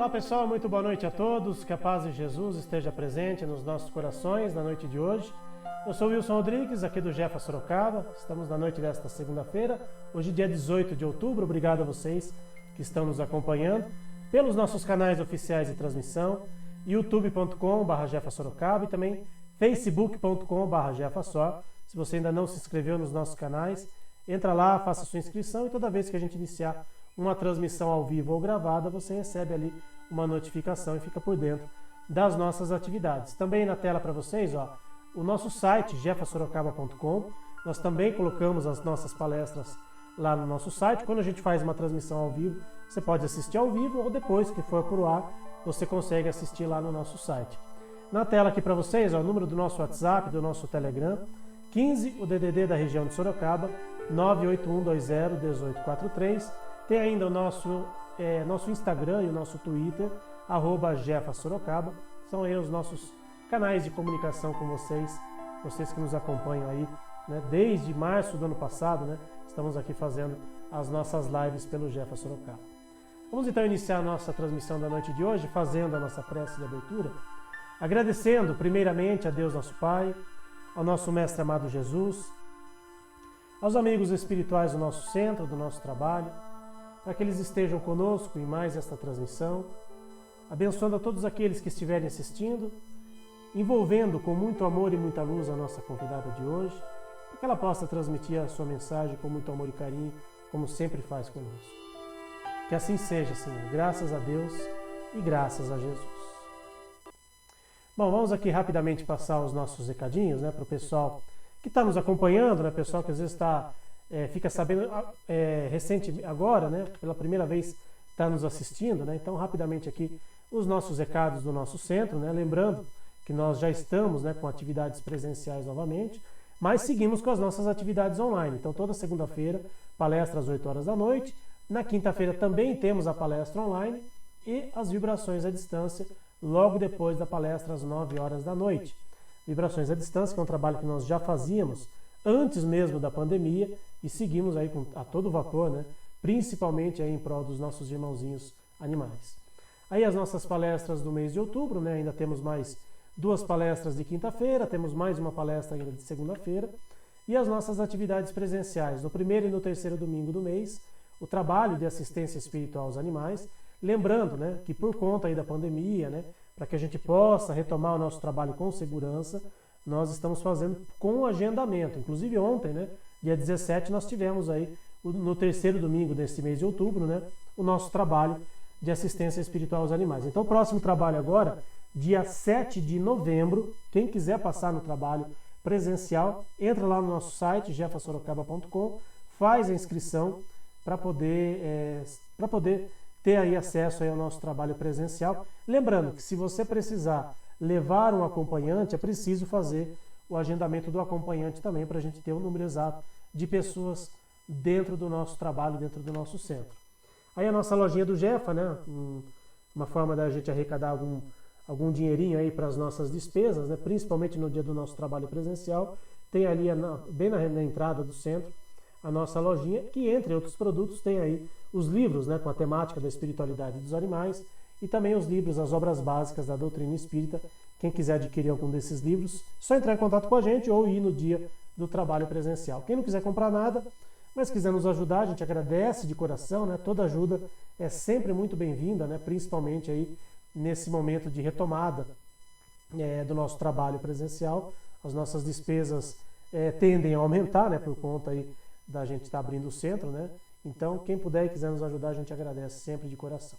Olá pessoal, muito boa noite a todos, que a paz de Jesus esteja presente nos nossos corações na noite de hoje. Eu sou Wilson Rodrigues, aqui do Jefa Sorocaba, estamos na noite desta segunda-feira, hoje dia 18 de outubro, obrigado a vocês que estão nos acompanhando pelos nossos canais oficiais de transmissão, youtube.com/Jefa Sorocaba e também facebook.com/Jefa Sor. Se você ainda não se inscreveu nos nossos canais, entra lá, faça sua inscrição e toda vez que a gente iniciar uma transmissão ao vivo ou gravada, você recebe ali uma notificação e fica por dentro das nossas atividades. Também na tela para vocês, o nosso site, jefasorocaba.com. Nós também colocamos as nossas palestras lá no nosso site. Quando a gente faz uma transmissão ao vivo, você pode assistir ao vivo ou depois que for por ar, você consegue assistir lá no nosso site. Na tela aqui para vocês, o número do nosso WhatsApp, do nosso Telegram, 15, o DDD da região de Sorocaba, 981201843. Tem ainda o nosso Instagram e o nosso Twitter, @JefaSorocaba. São aí os nossos canais de comunicação com vocês que nos acompanham aí, né? Desde março do ano passado, né? Estamos aqui fazendo as nossas lives pelo Jefa Sorocaba. Vamos então iniciar a nossa transmissão da noite de hoje, fazendo a nossa prece de abertura, agradecendo primeiramente a Deus nosso Pai, ao nosso Mestre amado Jesus, aos amigos espirituais do nosso centro, do nosso trabalho, para que eles estejam conosco em mais esta transmissão, abençoando a todos aqueles que estiverem assistindo, envolvendo com muito amor e muita luz a nossa convidada de hoje, para que ela possa transmitir a sua mensagem com muito amor e carinho, como sempre faz conosco. Que assim seja, Senhor, graças a Deus e graças a Jesus. Bom, vamos aqui rapidamente passar os nossos recadinhos, né, para o pessoal que está nos acompanhando, né, pessoal que às vezes fica sabendo recente agora, né, pela primeira vez está nos assistindo, né, então rapidamente aqui os nossos recados do nosso centro, né, lembrando que nós já estamos, né, com atividades presenciais novamente, mas seguimos com as nossas atividades online. Então toda segunda-feira, palestra às 8 horas da noite, na quinta-feira também temos a palestra online e as vibrações à distância logo depois da palestra às 9 horas da noite. Vibrações à distância, que é um trabalho que nós já fazíamos antes mesmo da pandemia e seguimos aí a todo vapor, né? Principalmente aí em prol dos nossos irmãozinhos animais. Aí as nossas palestras do mês de outubro, né? Ainda temos mais 2 palestras de quinta-feira, temos mais uma palestra ainda de segunda-feira e as nossas atividades presenciais no primeiro e no terceiro domingo do mês, o trabalho de assistência espiritual aos animais, lembrando, né, que por conta aí da pandemia, né, para que a gente possa retomar o nosso trabalho com segurança, nós estamos fazendo com agendamento. Inclusive ontem, né, dia 17, nós tivemos aí, no terceiro domingo deste mês de outubro, né, o nosso trabalho de assistência espiritual aos animais. Então o próximo trabalho agora, dia 7 de novembro, quem quiser passar no trabalho presencial, entra lá no nosso site, jefasorocaba.com, faz a inscrição para poder ter aí acesso aí ao nosso trabalho presencial. Lembrando que se você precisar levar um acompanhante, é preciso fazer o agendamento do acompanhante também para a gente ter o número exato de pessoas dentro do nosso trabalho, dentro do nosso centro. Aí a nossa lojinha do Jefa, né? Uma forma da gente arrecadar algum dinheirinho aí para as nossas despesas, né? Principalmente no dia do nosso trabalho presencial, tem ali bem na entrada do centro a nossa lojinha, que entre outros produtos tem aí os livros, né, com a temática da espiritualidade dos animais e também os livros, as obras básicas da doutrina espírita. Quem quiser adquirir algum desses livros, só entrar em contato com a gente ou ir no dia do trabalho presencial. Quem não quiser comprar nada, mas quiser nos ajudar, a gente agradece de coração, né? Toda ajuda é sempre muito bem-vinda, né? Principalmente aí nesse momento de retomada do nosso trabalho presencial. As nossas despesas tendem a aumentar, né, por conta aí da gente estar abrindo o centro, né? Então, quem puder e quiser nos ajudar, a gente agradece sempre de coração.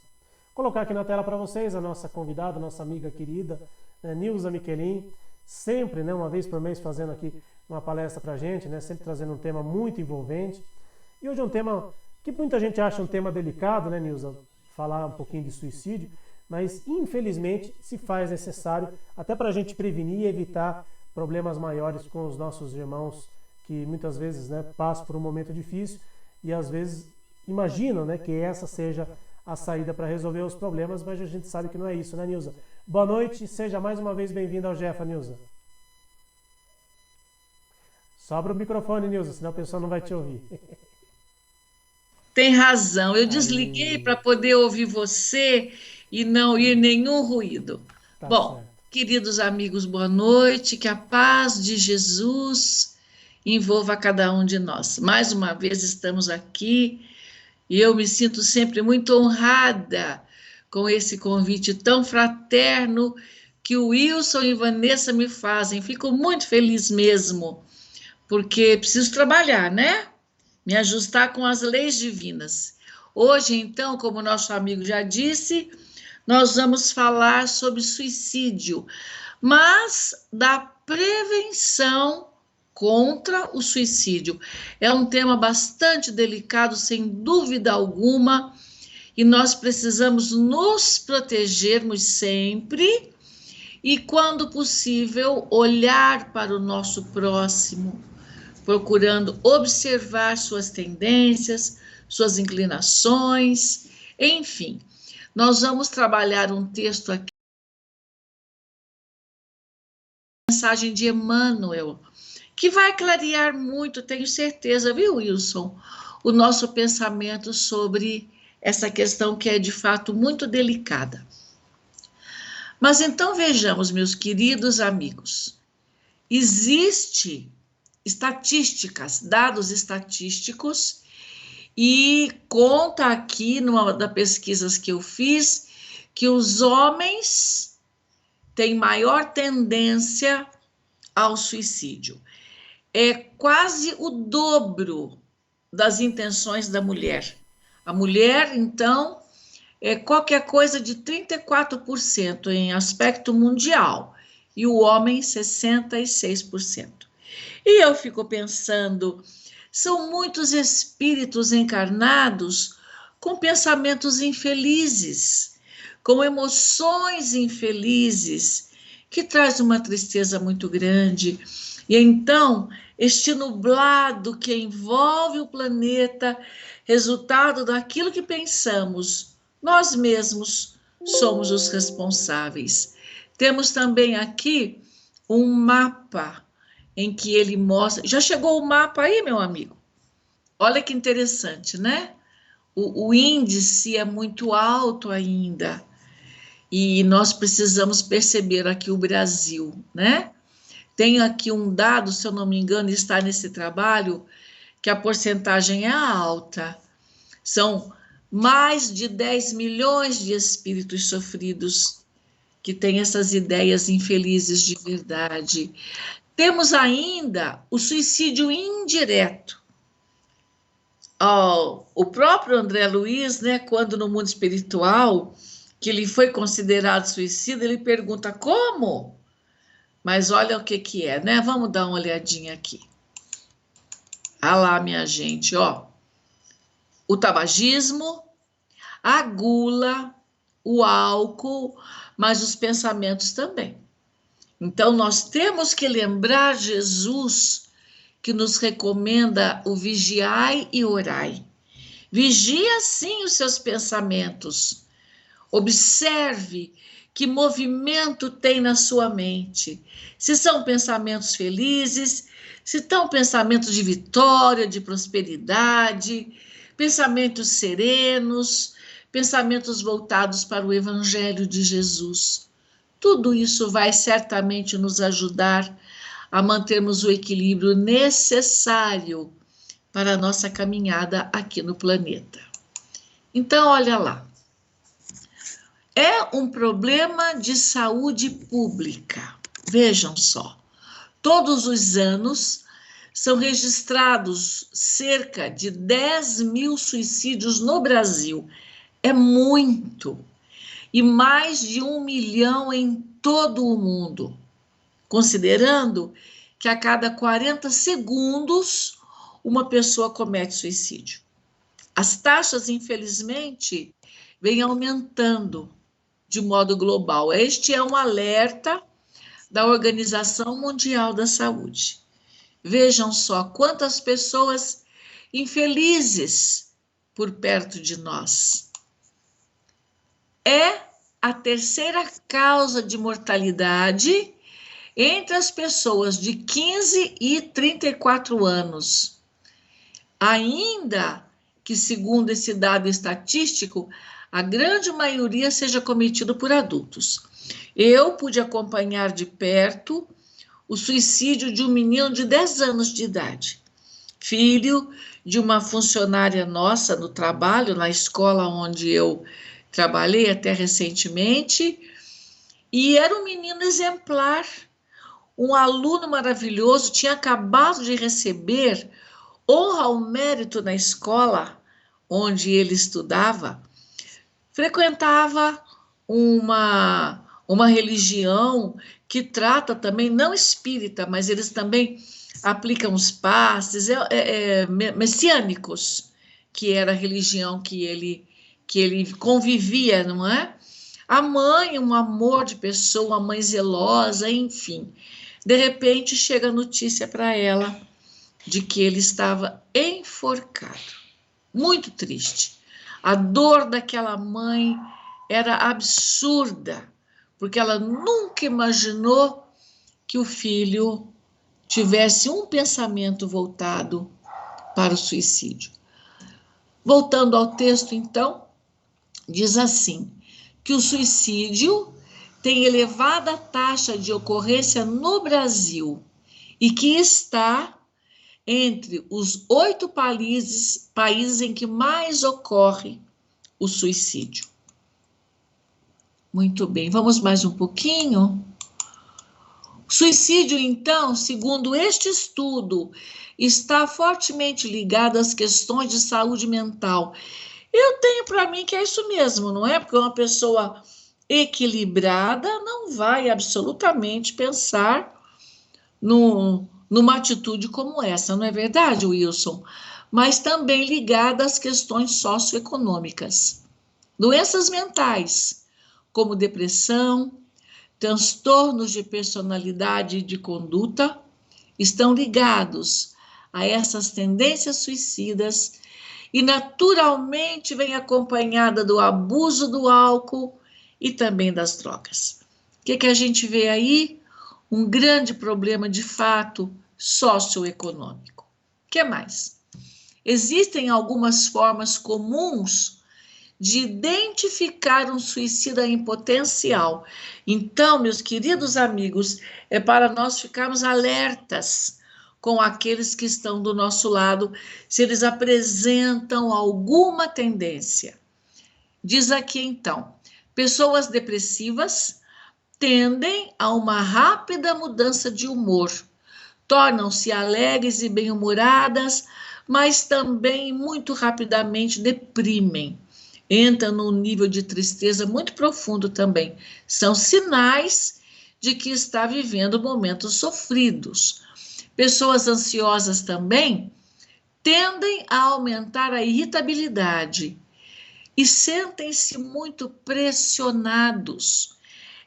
Vou colocar aqui na tela para vocês a nossa convidada, nossa amiga querida, né, Nilza Miquelin, sempre, né, uma vez por mês fazendo aqui uma palestra para a gente, né, sempre trazendo um tema muito envolvente. E hoje é um tema que muita gente acha um tema delicado, né, Nilza? Falar um pouquinho de suicídio, mas infelizmente se faz necessário até para a gente prevenir e evitar problemas maiores com os nossos irmãos que muitas vezes, né, passam por um momento difícil e às vezes imaginam, né, que essa seja a saída para resolver os problemas, mas a gente sabe que não é isso, né, Nilza? Boa noite, seja mais uma vez bem-vinda ao Jefa, Nilza. Sobra o microfone, Nilza, senão o pessoal não vai te ouvir. Tem razão, eu desliguei para poder ouvir você e não ir nenhum ruído. Tá Bom, certo. queridos amigos, boa noite, que a paz de Jesus envolva cada um de nós. Mais uma vez estamos aqui e eu me sinto sempre muito honrada com esse convite tão fraterno que o Wilson e Vanessa me fazem. Fico muito feliz mesmo, porque preciso trabalhar, né? Me ajustar com as leis divinas. Hoje, então, como nosso amigo já disse, nós vamos falar sobre suicídio, mas da prevenção contra o suicídio. É um tema bastante delicado, sem dúvida alguma, e nós precisamos nos protegermos sempre e, quando possível, olhar para o nosso próximo, procurando observar suas tendências, suas inclinações, enfim. Nós vamos trabalhar um texto aqui, mensagem de Emmanuel, que vai clarear muito, tenho certeza, viu, Wilson, o nosso pensamento sobre essa questão que é de fato muito delicada. Mas então vejamos, meus queridos amigos, existe estatísticas, dados estatísticos, e conta aqui numa das pesquisas que eu fiz que os homens têm maior tendência ao suicídio. É quase o dobro das intenções da mulher. A mulher, então, é qualquer coisa de 34% em aspecto mundial e o homem 66%. E eu fico pensando, são muitos espíritos encarnados com pensamentos infelizes, com emoções infelizes, que traz uma tristeza muito grande. E então, este nublado que envolve o planeta, resultado daquilo que pensamos, nós mesmos somos os responsáveis. Temos também aqui um mapa em que ele mostra. Já chegou o mapa aí, meu amigo? Olha que interessante, né? O índice é muito alto ainda e nós precisamos perceber aqui o Brasil, né? Tem aqui um dado, se eu não me engano, está nesse trabalho, que a porcentagem é alta. São mais de 10 milhões de espíritos sofridos que têm essas ideias infelizes de verdade. Temos ainda o suicídio indireto. O próprio André Luiz, né, quando no mundo espiritual, que ele foi considerado suicida, ele pergunta como? Mas olha o que é, né? Vamos dar uma olhadinha aqui. Ah lá, minha gente, ó. O tabagismo, a gula, o álcool, mas os pensamentos também. Então, nós temos que lembrar Jesus, que nos recomenda o vigiai e orai. Vigia, sim, os seus pensamentos. Observe que movimento tem na sua mente. Se são pensamentos felizes, se estão pensamentos de vitória, de prosperidade, pensamentos serenos, pensamentos voltados para o Evangelho de Jesus. Tudo isso vai certamente nos ajudar a mantermos o equilíbrio necessário para a nossa caminhada aqui no planeta. Então, olha lá. É um problema de saúde pública. Vejam só. Todos os anos são registrados cerca de 10 mil suicídios no Brasil. É muito. E mais de 1 milhão em todo o mundo. Considerando que a cada 40 segundos uma pessoa comete suicídio. As taxas, infelizmente, vêm aumentando de modo global. Este é um alerta da Organização Mundial da Saúde. Vejam só quantas pessoas infelizes por perto de nós. É a terceira causa de mortalidade entre as pessoas de 15 e 34 anos. Ainda que, segundo esse dado estatístico, a grande maioria seja cometido por adultos. Eu pude acompanhar de perto o suicídio de um menino de 10 anos de idade, filho de uma funcionária nossa no trabalho, na escola onde eu trabalhei até recentemente, e era um menino exemplar, um aluno maravilhoso, tinha acabado de receber honra ao mérito na escola onde ele estudava, frequentava uma religião que trata também, não espírita, mas eles também aplicam os passes messiânicos, que era a religião que ele convivia, não é? A mãe, um amor de pessoa, uma mãe zelosa, enfim. De repente, chega a notícia para ela de que ele estava enforcado. Muito triste. A dor daquela mãe era absurda, porque ela nunca imaginou que o filho tivesse um pensamento voltado para o suicídio. Voltando ao texto, então, diz assim, que o suicídio tem elevada taxa de ocorrência no Brasil e que está entre os 8 países em que mais ocorre o suicídio. Muito bem, vamos mais um pouquinho. O suicídio, então, segundo este estudo, está fortemente ligado às questões de saúde mental. Eu tenho para mim que é isso mesmo, não é? Porque uma pessoa equilibrada não vai absolutamente pensar numa atitude como essa, não é verdade, Wilson? Mas também ligada às questões socioeconômicas. Doenças mentais, como depressão, transtornos de personalidade e de conduta, estão ligados a essas tendências suicidas e naturalmente vem acompanhada do abuso do álcool e também das drogas. O que a gente vê aí? Um grande problema de fato socioeconômico. O que mais? Existem algumas formas comuns de identificar um suicida em potencial. Então, meus queridos amigos, é para nós ficarmos alertas com aqueles que estão do nosso lado, se eles apresentam alguma tendência. Diz aqui, então, pessoas depressivas tendem a uma rápida mudança de humor, tornam-se alegres e bem-humoradas, mas também muito rapidamente deprimem. Entra num nível de tristeza muito profundo também. São sinais de que está vivendo momentos sofridos. Pessoas ansiosas também tendem a aumentar a irritabilidade e sentem-se muito pressionados.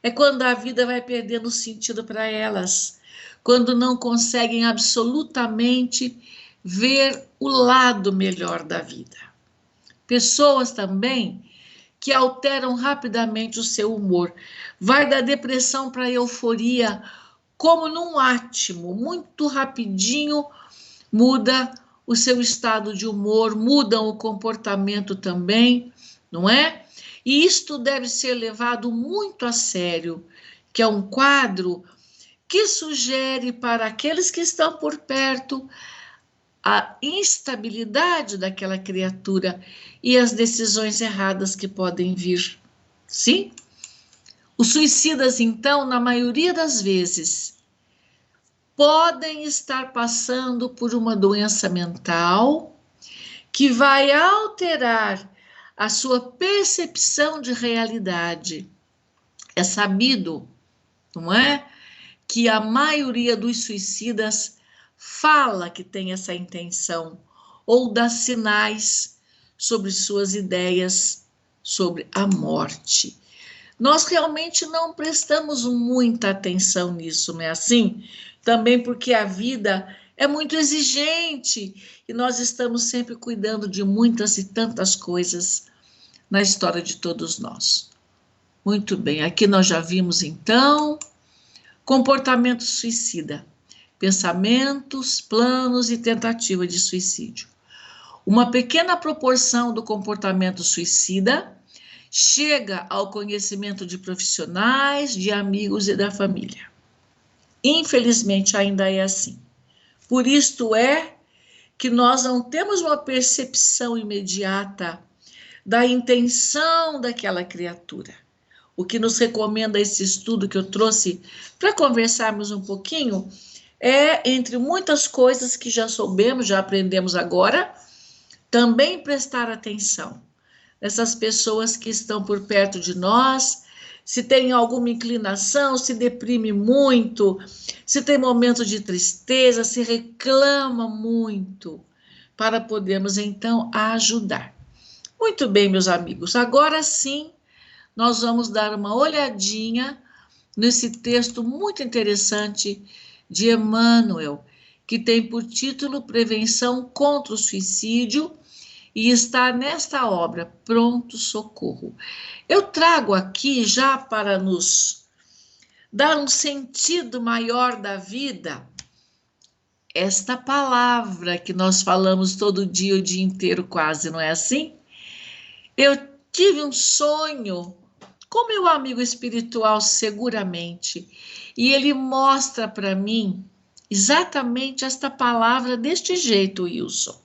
É quando a vida vai perdendo sentido para elas, quando não conseguem absolutamente ver o lado melhor da vida. Pessoas também que alteram rapidamente o seu humor. Vai da depressão para a euforia, como num átimo, muito rapidinho muda o seu estado de humor, mudam o comportamento também, não é? E isto deve ser levado muito a sério, que é um quadro que sugere para aqueles que estão por perto a instabilidade daquela criatura e as decisões erradas que podem vir. Sim? Os suicidas, então, na maioria das vezes, podem estar passando por uma doença mental que vai alterar a sua percepção de realidade. É sabido, não é? Que a maioria dos suicidas fala que tem essa intenção ou dá sinais sobre suas ideias sobre a morte. Nós realmente não prestamos muita atenção nisso, não é assim? Também porque a vida é muito exigente e nós estamos sempre cuidando de muitas e tantas coisas na história de todos nós. Muito bem, aqui nós já vimos então comportamento suicida, pensamentos, planos e tentativa de suicídio. Uma pequena proporção do comportamento suicida chega ao conhecimento de profissionais, de amigos e da família. Infelizmente, ainda é assim. Por isto é que nós não temos uma percepção imediata da intenção daquela criatura. O que nos recomenda esse estudo que eu trouxe para conversarmos um pouquinho é, entre muitas coisas que já soubemos, já aprendemos agora, também prestar atenção nessas pessoas que estão por perto de nós, se tem alguma inclinação, se deprime muito, se tem momentos de tristeza, se reclama muito, para podermos então ajudar. Muito bem, meus amigos, agora sim nós vamos dar uma olhadinha nesse texto muito interessante de Emmanuel, que tem por título Prevenção contra o Suicídio, e está nesta obra, Pronto Socorro. Eu trago aqui, já para nos dar um sentido maior da vida, esta palavra que nós falamos todo dia, o dia inteiro quase, não é assim? Eu tive um sonho com meu amigo espiritual, seguramente, e ele mostra para mim exatamente esta palavra deste jeito, Wilson.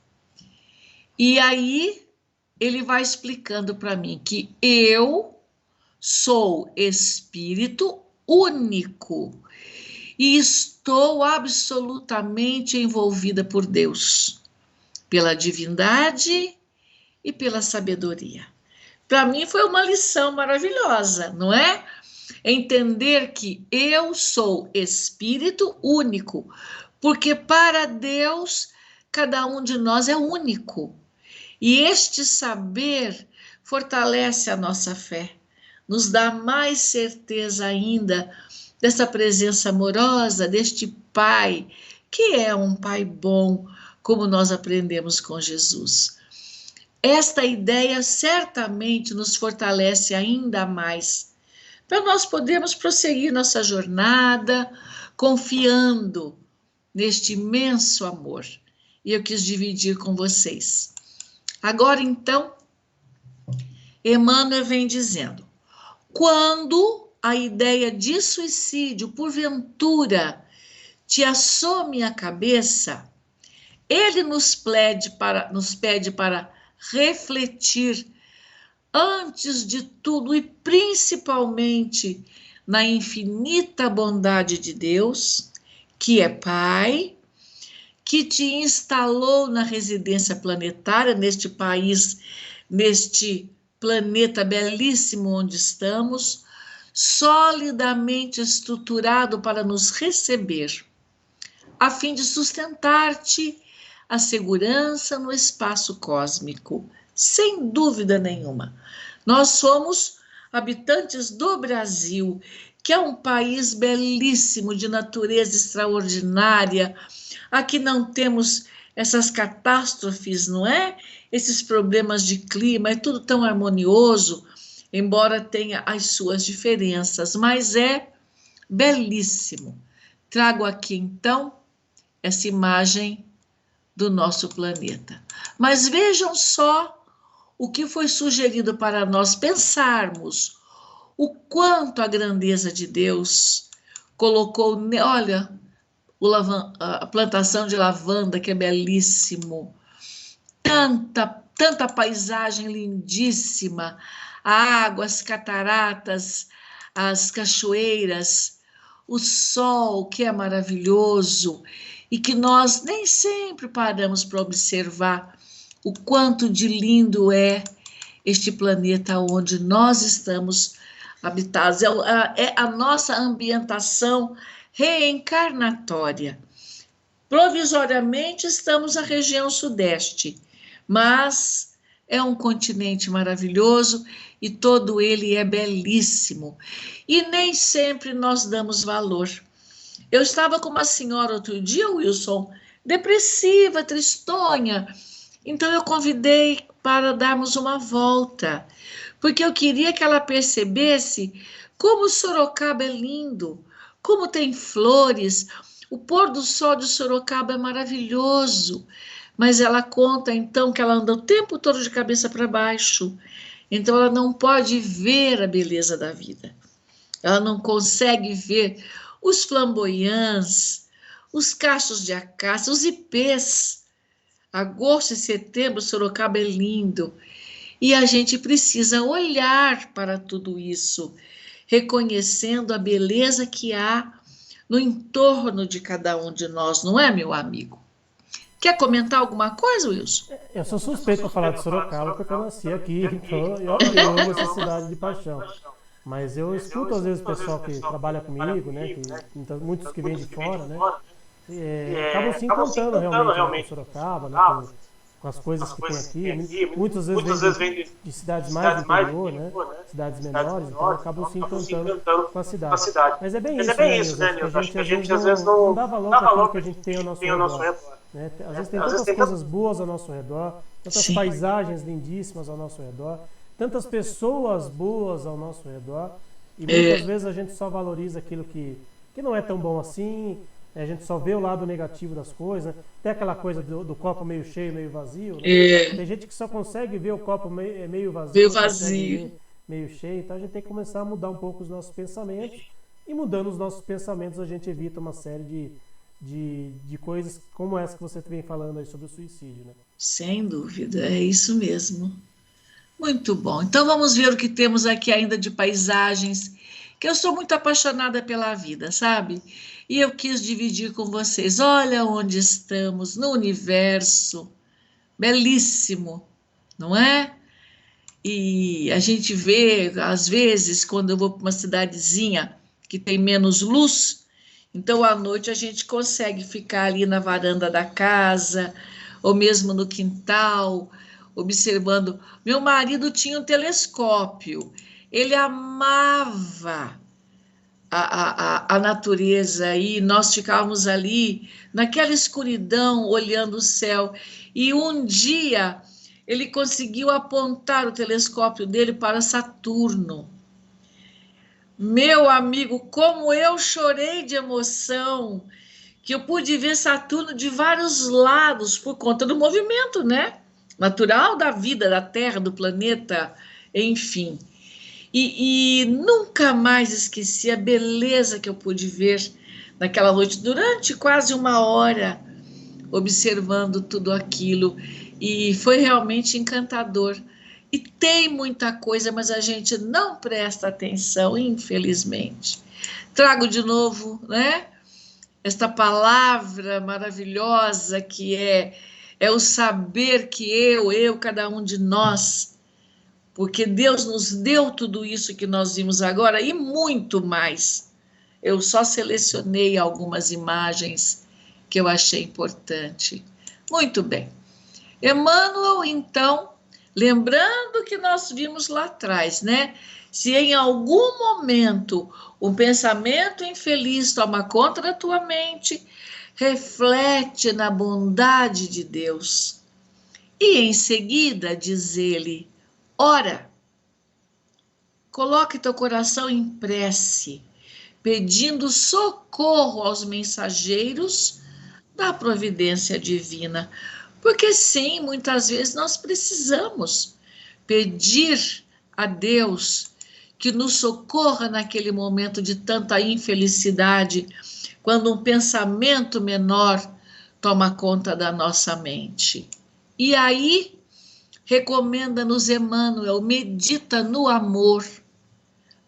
E aí ele vai explicando para mim que eu sou espírito único e estou absolutamente envolvida por Deus, pela divindade e pela sabedoria. Para mim foi uma lição maravilhosa, não é? Entender que eu sou espírito único, porque para Deus cada um de nós é único. E este saber fortalece a nossa fé, nos dá mais certeza ainda dessa presença amorosa, deste Pai, que é um Pai bom, como nós aprendemos com Jesus. Esta ideia certamente nos fortalece ainda mais, para nós podermos prosseguir nossa jornada, confiando neste imenso amor. E eu quis dividir com vocês. Agora, então, Emmanuel vem dizendo, quando a ideia de suicídio, porventura, te assome a cabeça, ele nos pede para refletir, antes de tudo e principalmente na infinita bondade de Deus, que é Pai, que te instalou na residência planetária, neste país, neste planeta belíssimo onde estamos, solidamente estruturado para nos receber, a fim de sustentar-te a segurança no espaço cósmico, sem dúvida nenhuma. Nós somos habitantes do Brasil, que é um país belíssimo, de natureza extraordinária. Aqui não temos essas catástrofes, não é? Esses problemas de clima, é tudo tão harmonioso, embora tenha as suas diferenças, mas é belíssimo. Trago aqui, então, essa imagem do nosso planeta. Mas vejam só o que foi sugerido para nós pensarmos, o quanto a grandeza de Deus colocou, olha, a plantação de lavanda, que é belíssimo, tanta paisagem lindíssima, a água, as cataratas, as cachoeiras, o sol, que é maravilhoso, e que nós nem sempre paramos para observar o quanto de lindo é este planeta onde nós estamos habitados. É a nossa ambientação reencarnatória. Provisoriamente estamos na região sudeste, mas é um continente maravilhoso e todo ele é belíssimo. E nem sempre nós damos valor. Eu estava com uma senhora outro dia, Wilson, depressiva, tristonha. Então eu convidei para darmos uma volta, porque eu queria que ela percebesse como Sorocaba é lindo, como tem flores. O pôr do sol de Sorocaba é maravilhoso, mas ela conta então que ela anda o tempo todo de cabeça para baixo Então ela não pode ver a beleza da vida. Ela não consegue ver os flamboyantes, os cachos de acácia, os ipês. Agosto e setembro, Sorocaba é lindo. E a gente precisa olhar para tudo isso, reconhecendo a beleza que há no entorno de cada um de nós, não é, meu amigo? Quer comentar alguma coisa, Wilson? Eu sou suspeito para falar de Sorocaba porque eu nasci aqui, então eu amo essa cidade de paixão. Mas eu escuto às vezes o pessoal que trabalha comigo, né, muitos que vêm de fora, né, acabam se encantando realmente, né, com Sorocaba, né, com as coisas que tem aqui. Muitas vezes vêm de cidades mais do interior, né, cidades menores, então acabam se encantando com a cidade. Mas é bem isso, né, Nilson? Acho que a gente às vezes não dá valor para aquilo que a gente tem ao nosso redor. Né? Às vezes tem tantas coisas boas ao nosso redor, tantas paisagens lindíssimas ao nosso redor, tantas pessoas boas ao nosso redor, e muitas vezes a gente só valoriza aquilo que não é tão bom assim, a gente só vê o lado negativo das coisas, né? Tem aquela coisa do copo meio cheio, meio vazio, né? Tem gente que só consegue ver o copo meio vazio, meio cheio, então a gente tem que começar a mudar um pouco os nossos pensamentos, e mudando os nossos pensamentos a gente evita uma série de coisas como essa que você vem falando aí sobre o suicídio, né? Sem dúvida, é isso mesmo. Muito bom. Então vamos ver o que temos aqui ainda de paisagens, que eu sou muito apaixonada pela vida, sabe? E eu quis dividir com vocês. Olha onde estamos, no universo. Belíssimo, não é? E a gente vê, às vezes, quando eu vou para uma cidadezinha que tem menos luz, então à noite a gente consegue ficar ali na varanda da casa, ou mesmo no quintal, observando. Meu marido tinha um telescópio, ele amava a natureza, e nós ficávamos ali naquela escuridão olhando o céu, e um dia ele conseguiu apontar o telescópio dele para Saturno. Meu amigo, como eu chorei de emoção, que eu pude ver Saturno de vários lados por conta do movimento, né? Natural da vida, da Terra, do planeta, enfim. E nunca mais esqueci a beleza que eu pude ver naquela noite, durante quase uma hora, observando tudo aquilo. E foi realmente encantador. E tem muita coisa, mas a gente não presta atenção, infelizmente. Trago de novo, né? Esta palavra maravilhosa que é o saber que cada um de nós, porque Deus nos deu tudo isso que nós vimos agora e muito mais. Eu só selecionei algumas imagens que eu achei importante. Muito bem. Emmanuel, então, lembrando que nós vimos lá atrás, né? Se em algum momento um pensamento infeliz toma conta da tua mente, reflete na bondade de Deus. E em seguida, diz ele, ora, coloque teu coração em prece, pedindo socorro aos mensageiros da providência divina. Porque sim, muitas vezes nós precisamos pedir a Deus que nos socorra naquele momento de tanta infelicidade, quando um pensamento menor toma conta da nossa mente. E aí, recomenda-nos Emmanuel, medita no amor.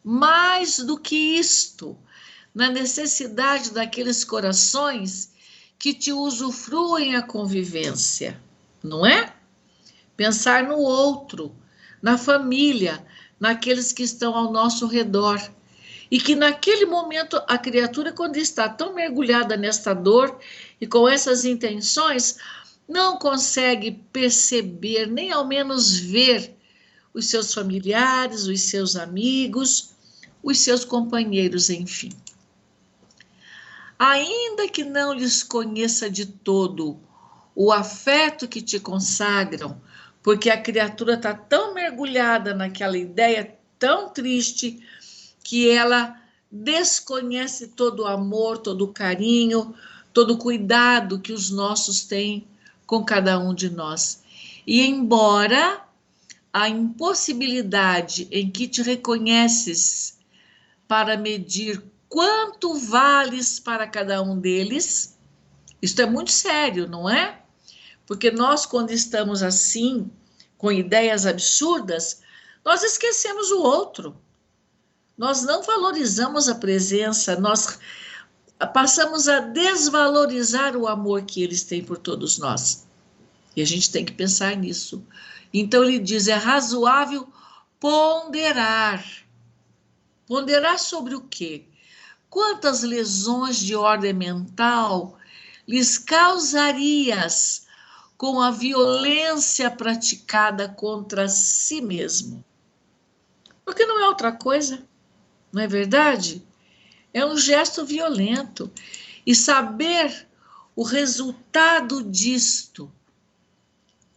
Mais do que isto, na necessidade daqueles corações que te usufruem a convivência, não é? Pensar no outro, na família, naqueles que estão ao nosso redor. E que naquele momento a criatura, quando está tão mergulhada nesta dor e com essas intenções, não consegue perceber, nem ao menos ver os seus familiares, os seus amigos, os seus companheiros, enfim. Ainda que não lhes conheça de todo o afeto que te consagram, porque a criatura está tão mergulhada naquela ideia tão triste que ela desconhece todo o amor, todo o carinho, todo o cuidado que os nossos têm com cada um de nós. E embora a impossibilidade em que te reconheces para medir quanto vales para cada um deles, isto é muito sério, não é? Porque nós, quando estamos assim, com ideias absurdas, nós esquecemos o outro. Nós não valorizamos a presença, nós passamos a desvalorizar o amor que eles têm por todos nós. E a gente tem que pensar nisso. Então ele diz, é razoável ponderar. Ponderar sobre o quê? Quantas lesões de ordem mental lhes causarias com a violência praticada contra si mesmo? Porque não é outra coisa, não é verdade? É um gesto violento. E saber o resultado disto,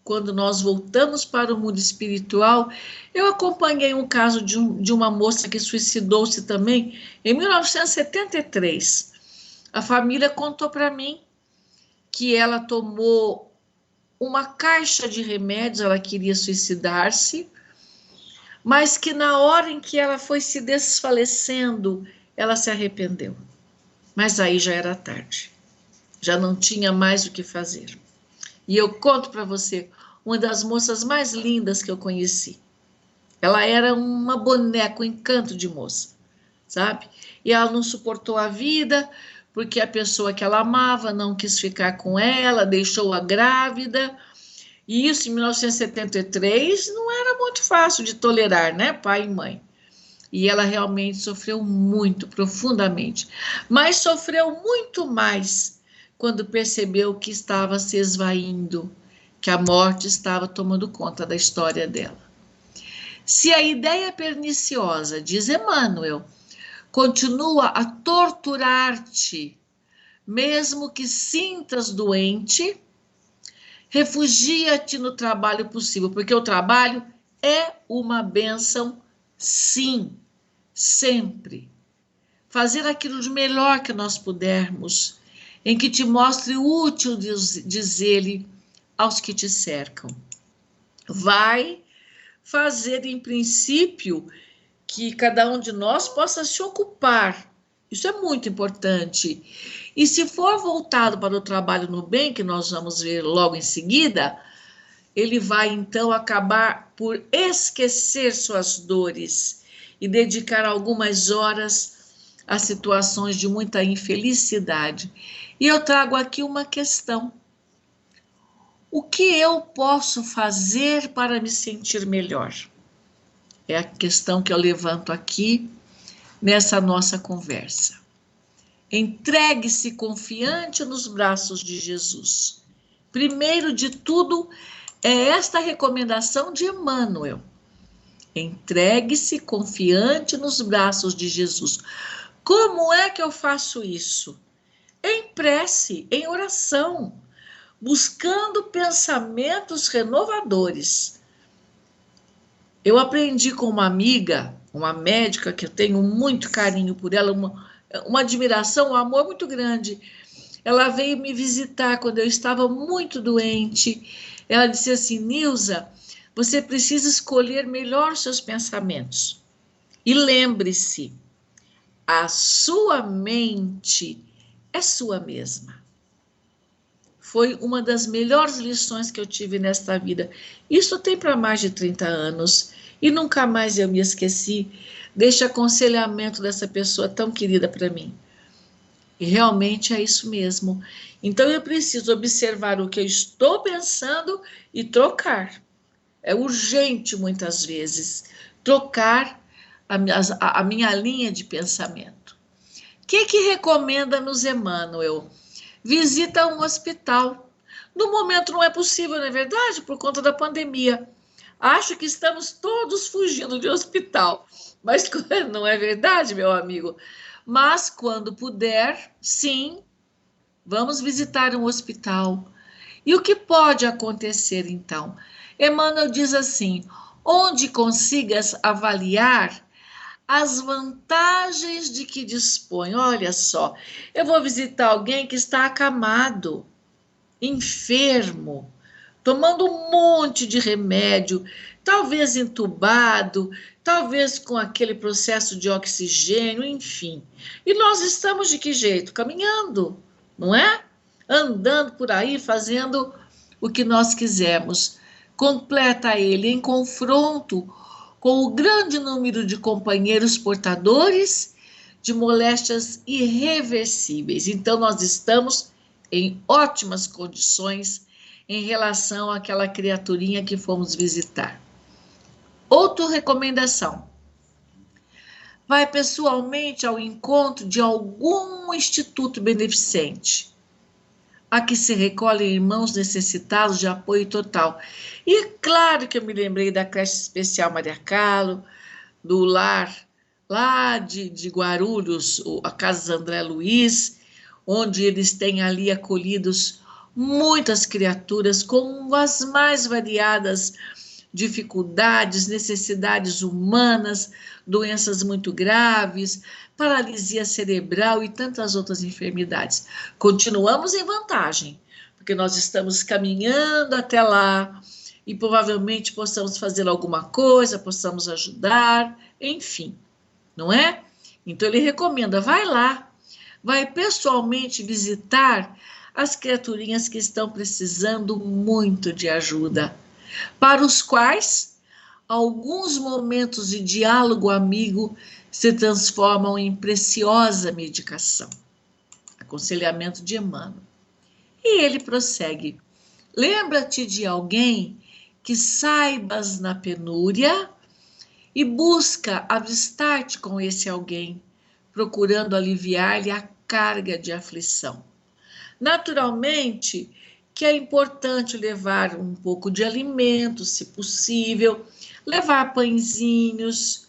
quando nós voltamos para o mundo espiritual, eu acompanhei um caso de uma moça que suicidou-se também em 1973. A família contou para mim que ela tomou uma caixa de remédios, ela queria suicidar-se, mas que na hora em que ela foi se desfalecendo, ela se arrependeu. Mas aí já era tarde, já não tinha mais o que fazer. E eu conto para você, uma das moças mais lindas que eu conheci. Ela era uma boneca, um encanto de moça, sabe? E ela não suportou a vida, porque a pessoa que ela amava não quis ficar com ela, deixou-a grávida. E isso em 1973 não era muito fácil de tolerar, né, pai e mãe? E ela realmente sofreu muito, profundamente. Mas sofreu muito mais quando percebeu que estava se esvaindo, que a morte estava tomando conta da história dela. Se a ideia perniciosa, diz Emmanuel, continua a torturar-te, mesmo que sintas doente, refugia-te no trabalho possível, porque o trabalho é uma bênção, sim, sempre. Fazer aquilo de melhor que nós pudermos, em que te mostre útil, diz ele, aos que te cercam. Vai fazer, em princípio, que cada um de nós possa se ocupar. Isso é muito importante. E se for voltado para o trabalho no bem, que nós vamos ver logo em seguida, ele vai então acabar por esquecer suas dores e dedicar algumas horas a situações de muita infelicidade. E eu trago aqui uma questão. O que eu posso fazer para me sentir melhor? É a questão que eu levanto aqui nessa nossa conversa. Entregue-se confiante nos braços de Jesus. Primeiro de tudo, é esta recomendação de Emmanuel. Entregue-se confiante nos braços de Jesus. Como é que eu faço isso? Em prece, em oração, buscando pensamentos renovadores. Eu aprendi com uma amiga, uma médica, que eu tenho muito carinho por ela, uma admiração, um amor muito grande. Ela veio me visitar quando eu estava muito doente. Ela disse assim, Nilza, você precisa escolher melhor os seus pensamentos. E lembre-se, a sua mente é sua mesma. Foi uma das melhores lições que eu tive nesta vida. Isso tem para mais de 30 anos e nunca mais eu me esqueci deste aconselhamento dessa pessoa tão querida para mim. E realmente é isso mesmo. Então eu preciso observar o que eu estou pensando e trocar. É urgente muitas vezes trocar a minha linha de pensamento. O que recomenda-nos Emmanuel? Visita um hospital. No momento não é possível, não é verdade? Por conta da pandemia. Acho que estamos todos fugindo de hospital. Mas não é verdade, meu amigo? Mas quando puder, sim, vamos visitar um hospital. E o que pode acontecer então? Emmanuel diz assim, onde consigas avaliar as vantagens de que dispõe. Olha só, eu vou visitar alguém que está acamado, enfermo, tomando um monte de remédio, talvez entubado, talvez com aquele processo de oxigênio, enfim. E nós estamos de que jeito? Caminhando, não é? Andando por aí, fazendo o que nós quisermos. Completa ele em confronto com o grande número de companheiros portadores de moléstias irreversíveis. Então, nós estamos em ótimas condições em relação àquela criaturinha que fomos visitar. Outra recomendação: vai pessoalmente ao encontro de algum instituto beneficente, a que se recolhem irmãos necessitados de apoio total. E claro que eu me lembrei da creche especial Maria Carlo, do lar lá de Guarulhos, a Casa André Luiz, onde eles têm ali acolhidos muitas criaturas com as mais variadas dificuldades, necessidades humanas, doenças muito graves, paralisia cerebral e tantas outras enfermidades. Continuamos em vantagem, porque nós estamos caminhando até lá e provavelmente possamos fazer alguma coisa, possamos ajudar, enfim, não é? Então ele recomenda, vai lá, vai pessoalmente visitar as criaturinhas que estão precisando muito de ajuda, para os quais alguns momentos de diálogo amigo se transformam em preciosa medicação. Aconselhamento de Emmanuel. E ele prossegue: lembra-te de alguém que saibas na penúria e busca avistar-te com esse alguém, procurando aliviar-lhe a carga de aflição. Naturalmente que é importante levar um pouco de alimento, se possível, levar pãezinhos,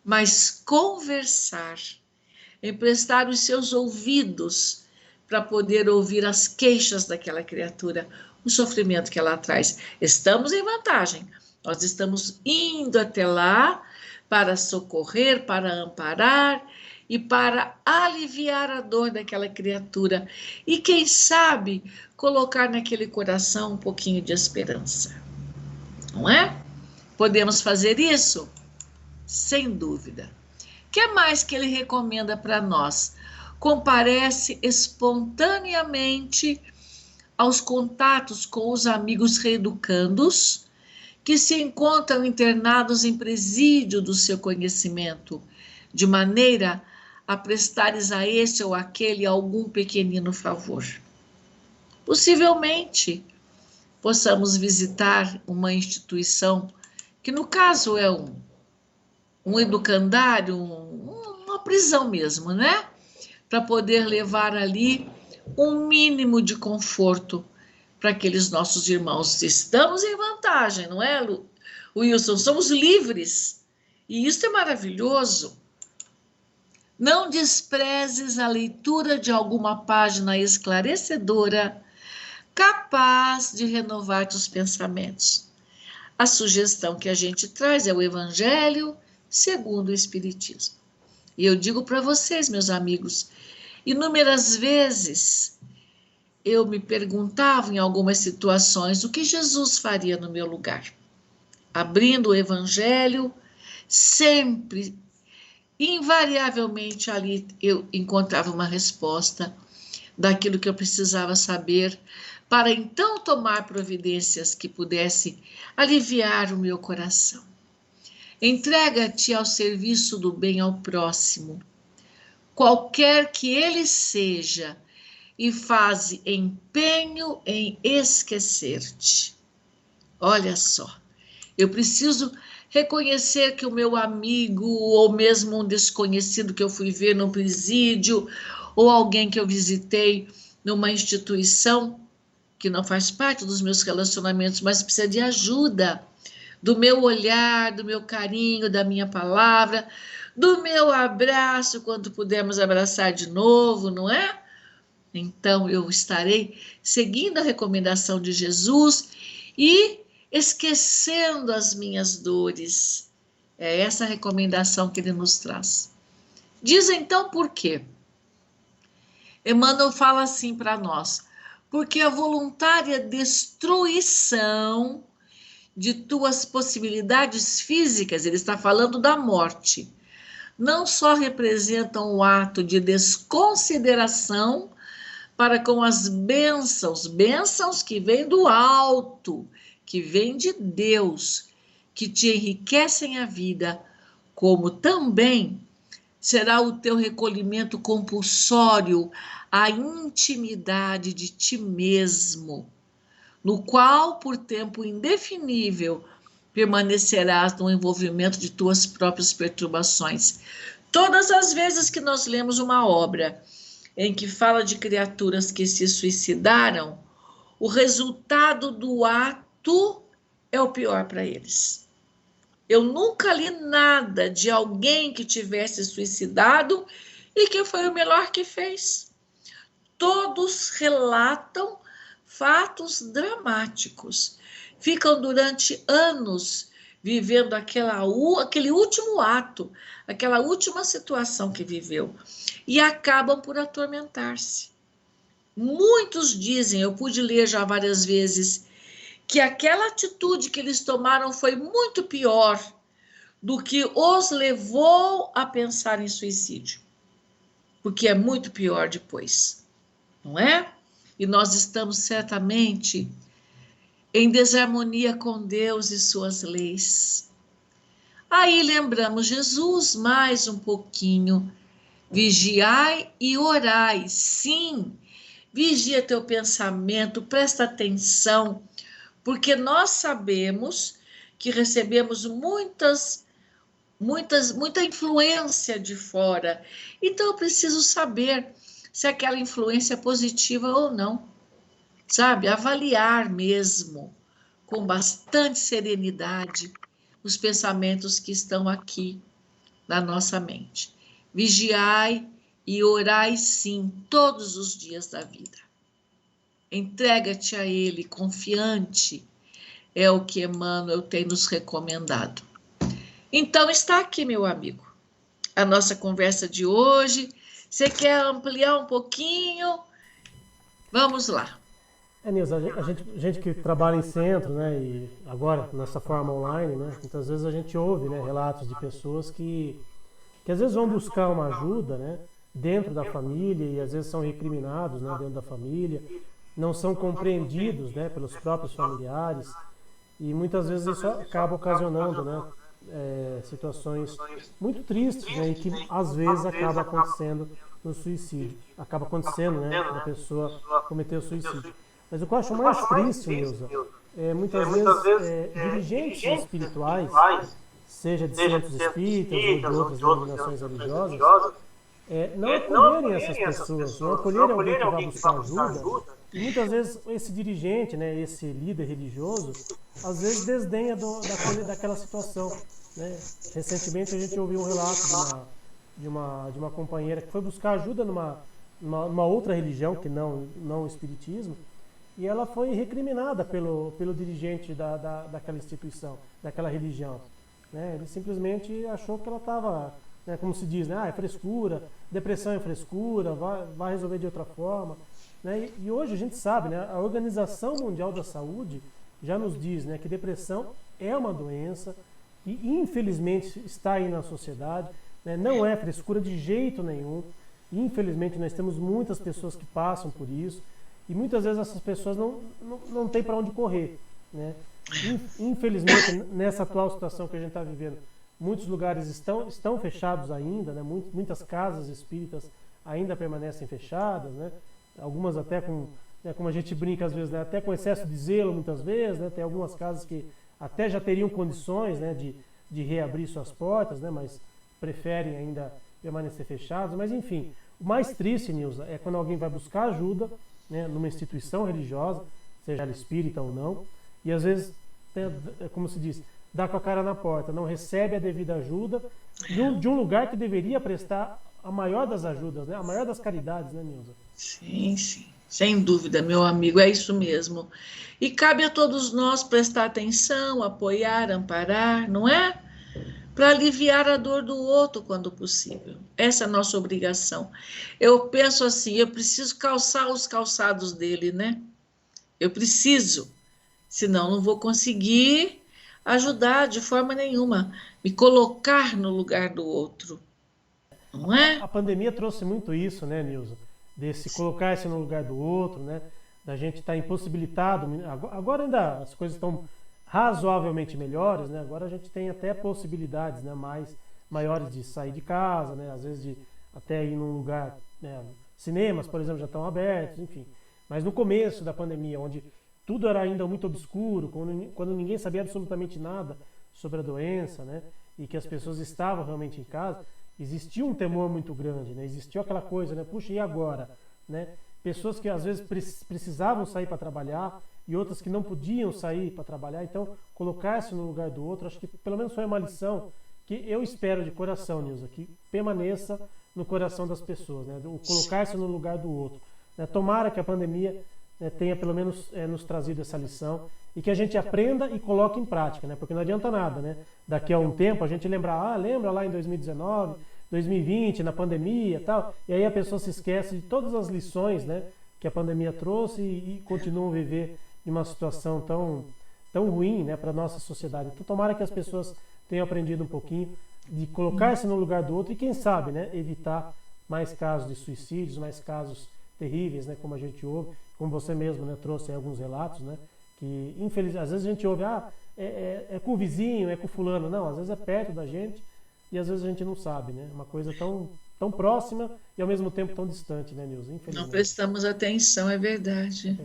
mas conversar, emprestar os seus ouvidos para poder ouvir as queixas daquela criatura, o sofrimento que ela traz. Estamos em vantagem, nós estamos indo até lá para socorrer, para amparar e para aliviar a dor daquela criatura. E quem sabe colocar naquele coração um pouquinho de esperança. Não é? Podemos fazer isso? Sem dúvida. O que mais que ele recomenda para nós? Comparece espontaneamente aos contatos com os amigos reeducandos que se encontram internados em presídio do seu conhecimento, de maneira a prestares a esse ou aquele algum pequenino favor. Possivelmente, possamos visitar uma instituição, que no caso é um educandário, uma prisão mesmo, né? Para poder levar ali um mínimo de conforto para aqueles nossos irmãos. Estamos em vantagem, não é, Wilson? Somos livres, e isso é maravilhoso. Não desprezes a leitura de alguma página esclarecedora, capaz de renovar teus pensamentos. A sugestão que a gente traz é o Evangelho segundo o Espiritismo. E eu digo para vocês, meus amigos, inúmeras vezes eu me perguntava em algumas situações o que Jesus faria no meu lugar. Abrindo o Evangelho, sempre, invariavelmente ali eu encontrava uma resposta daquilo que eu precisava saber, para então tomar providências que pudesse aliviar o meu coração. Entrega-te ao serviço do bem ao próximo, qualquer que ele seja, e faze empenho em esquecer-te. Olha só, eu preciso reconhecer que o meu amigo, ou mesmo um desconhecido que eu fui ver no presídio, ou alguém que eu visitei numa instituição que não faz parte dos meus relacionamentos, mas precisa de ajuda, do meu olhar, do meu carinho, da minha palavra, do meu abraço, quando pudermos abraçar de novo, não é? Então, eu estarei seguindo a recomendação de Jesus e esquecendo as minhas dores. É essa a recomendação que ele nos traz. Diz então por quê? Emmanuel fala assim para nós: porque a voluntária destruição de tuas possibilidades físicas, ele está falando da morte, não só representam o ato de desconsideração para com as bênçãos que vêm do alto, que vêm de Deus, que te enriquecem a vida, como também será o teu recolhimento compulsório à intimidade de ti mesmo, no qual, por tempo indefinível, permanecerás no envolvimento de tuas próprias perturbações. Todas as vezes que nós lemos uma obra em que fala de criaturas que se suicidaram, o resultado do ato é o pior para eles. Eu nunca li nada de alguém que tivesse suicidado e que foi o melhor que fez. Todos relatam fatos dramáticos. Ficam durante anos vivendo aquele último ato, aquela última situação que viveu, e acabam por atormentar-se. Muitos dizem, eu pude ler já várias vezes, que aquela atitude que eles tomaram foi muito pior do que os levou a pensar em suicídio, porque é muito pior depois, não é? E nós estamos certamente em desarmonia com Deus e suas leis. Aí lembramos Jesus mais um pouquinho. Vigiai e orai. Sim, vigia teu pensamento, presta atenção, porque nós sabemos que recebemos muita influência de fora. Então eu preciso saber se aquela influência é positiva ou não. Sabe, avaliar mesmo, com bastante serenidade, os pensamentos que estão aqui na nossa mente. Vigiai e orai sim, todos os dias da vida. Entrega-te a Ele, confiante, é o que Emmanuel tem nos recomendado. Então está aqui, meu amigo, a nossa conversa de hoje. Você quer ampliar um pouquinho? Vamos lá. Nilza, a gente que trabalha em centro, né, e agora nessa forma online, né, muitas vezes a gente ouve, né, relatos de pessoas que às vezes vão buscar uma ajuda, né, dentro da família e às vezes são recriminados, né, dentro da família, não são compreendidos, né, pelos próprios familiares e muitas vezes isso acaba ocasionando, né, situações muito tristes, né, e que às vezes acaba acontecendo no suicídio, acaba acontecendo, né, da pessoa cometer o suicídio. Mas o que eu acho mais triste, Nilza, muitas vezes dirigentes espirituais, seja de centros espíritas ou de outras denominações religiosas, não acolherem essas pessoas, não acolherem alguém que vai buscar ajuda. E muitas vezes esse dirigente, né, esse líder religioso, às vezes desdenha daquela situação. Né? Recentemente a gente ouviu um relato de uma companheira que foi buscar ajuda numa outra religião, que não o espiritismo, e ela foi recriminada pelo dirigente daquela instituição, daquela religião. Né? Ele simplesmente achou que ela estava, né, como se diz, né, é frescura, depressão é frescura, vai resolver de outra forma. Né? E hoje a gente sabe, né, a Organização Mundial da Saúde já nos diz, né, que depressão é uma doença que infelizmente está aí na sociedade, né, não é frescura de jeito nenhum. Infelizmente nós temos muitas pessoas que passam por isso. E muitas vezes essas pessoas não têm para onde correr. Né? Infelizmente, nessa atual situação que a gente está vivendo, muitos lugares estão fechados ainda, né? Muitas casas espíritas ainda permanecem fechadas, né? Algumas até com, né, como a gente brinca às vezes, né, até com excesso de zelo muitas vezes. Né? Tem algumas casas que até já teriam condições, né, de reabrir suas portas, né, mas preferem ainda permanecer fechadas. Mas enfim, o mais triste, Nilza, é quando alguém vai buscar ajuda, né, numa instituição religiosa, seja ela espírita ou não, e às vezes, como se diz, dá com a cara na porta, não recebe a devida ajuda de um lugar que deveria prestar a maior das ajudas, né, a maior das caridades, né, Nilza? Sim, sim, sem dúvida, meu amigo, é isso mesmo. E cabe a todos nós prestar atenção, apoiar, amparar, não é? para aliviar a dor do outro quando possível. Essa é a nossa obrigação. Eu penso assim, eu preciso calçar os calçados dele, né? Eu preciso, senão não vou conseguir ajudar de forma nenhuma, me colocar no lugar do outro, não é? A pandemia trouxe muito isso, né, Nilza? Desse colocar-se no lugar do outro, né? Da gente estar impossibilitado. Agora ainda as coisas estão razoavelmente melhores, né? Agora a gente tem até possibilidades, né, maiores de sair de casa, né? Às vezes de até ir num lugar, né? Cinemas, por exemplo, já estão abertos, enfim. Mas no começo da pandemia, onde tudo era ainda muito obscuro, quando ninguém sabia absolutamente nada sobre a doença, né? E que as pessoas estavam realmente em casa, existia um temor muito grande, né? Existiu aquela coisa, né? Puxa, e agora? Né? Pessoas que às vezes precisavam sair para trabalhar e outras que não podiam sair para trabalhar. Então, colocar-se no lugar do outro, acho que pelo menos foi uma lição que eu espero de coração, Nilza, que permaneça no coração das pessoas, né? O colocar-se no lugar do outro. Né? Tomara que a pandemia, né, tenha pelo menos nos trazido essa lição e que a gente aprenda e coloque em prática, né? Porque não adianta nada, né? Daqui a um tempo a gente lembrar, lembra lá em 2019, 2020, na pandemia e tal, e aí a pessoa se esquece de todas as lições, né, que a pandemia trouxe e continuam a viver em uma situação tão ruim, né, para a nossa sociedade. Então tomara que as pessoas tenham aprendido um pouquinho de colocar-se no lugar do outro e quem sabe, né, evitar mais casos de suicídios, mais casos terríveis, né, como a gente ouve, como você mesmo, né, trouxe aí alguns relatos, né, que infelizmente às vezes a gente ouve, é com o vizinho, é com o fulano, não, às vezes é perto da gente e às vezes a gente não sabe, né, uma coisa tão próxima e ao mesmo tempo tão distante, né, Nilza, infelizmente. Não prestamos atenção, é verdade.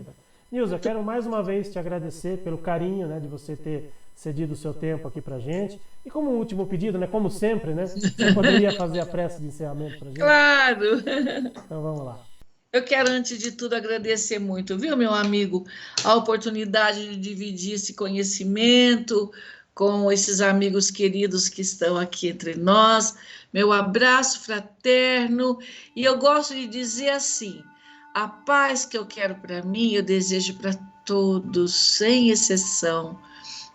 Nilza, quero mais uma vez te agradecer pelo carinho, né, de você ter cedido o seu tempo aqui pra gente. E como último pedido, né, como sempre, né, você poderia fazer a prece de encerramento pra gente? Claro! Então vamos lá. Eu quero, antes de tudo, agradecer muito, viu, meu amigo, a oportunidade de dividir esse conhecimento com esses amigos queridos que estão aqui entre nós. Meu abraço fraterno. E eu gosto de dizer assim, a paz que eu quero para mim, eu desejo para todos, sem exceção,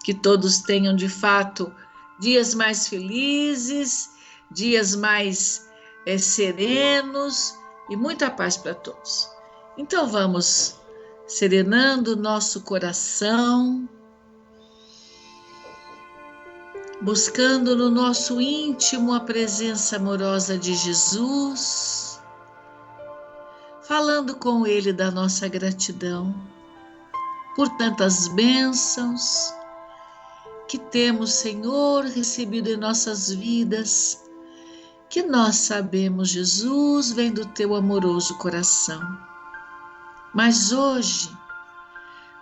que todos tenham, de fato, dias mais felizes, dias mais serenos, e muita paz para todos. Então vamos serenando o nosso coração, buscando no nosso íntimo a presença amorosa de Jesus, falando com Ele da nossa gratidão por tantas bênçãos que temos, Senhor, recebido em nossas vidas, que nós sabemos, Jesus, vem do teu amoroso coração. Mas hoje,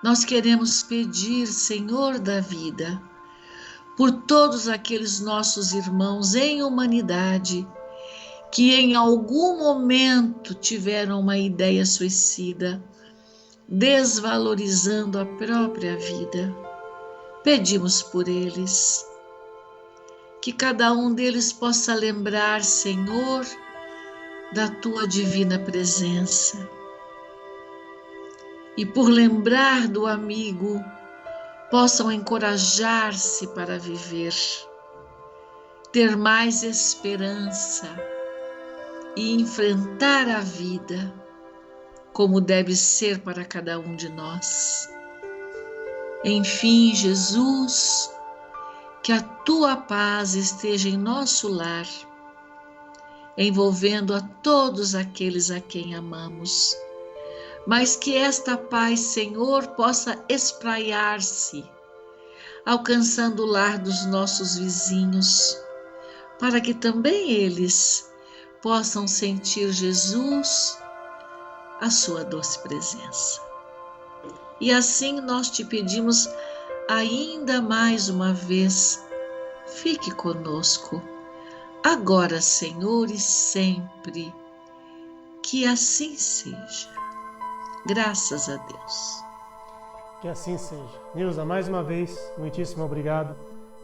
nós queremos pedir, Senhor da vida, por todos aqueles nossos irmãos em humanidade, que em algum momento tiveram uma ideia suicida, desvalorizando a própria vida. Pedimos por eles, que cada um deles possa lembrar, Senhor, da tua divina presença. E por lembrar do amigo, possam encorajar-se para viver, ter mais esperança e enfrentar a vida como deve ser para cada um de nós. Enfim, Jesus, que a tua paz esteja em nosso lar, envolvendo a todos aqueles a quem amamos, mas que esta paz, Senhor, possa espraiar-se, alcançando o lar dos nossos vizinhos, para que também eles possam sentir, Jesus, a sua doce presença. E assim nós te pedimos ainda mais uma vez, fique conosco, agora, Senhor, e sempre. Que assim seja. Graças a Deus. Que assim seja. Nilza, mais uma vez, muitíssimo obrigado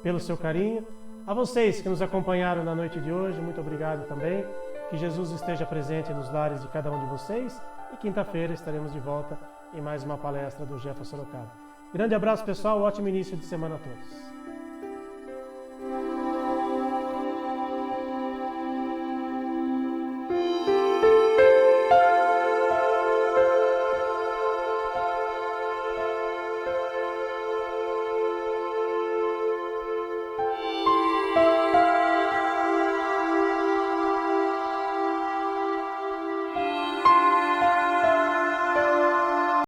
pelo seu carinho. A vocês que nos acompanharam na noite de hoje, muito obrigado também. Que Jesus esteja presente nos lares de cada um de vocês. E quinta-feira estaremos de volta em mais uma palestra do Jefferson Sorocaba. Grande abraço, pessoal. Ótimo início de semana a todos.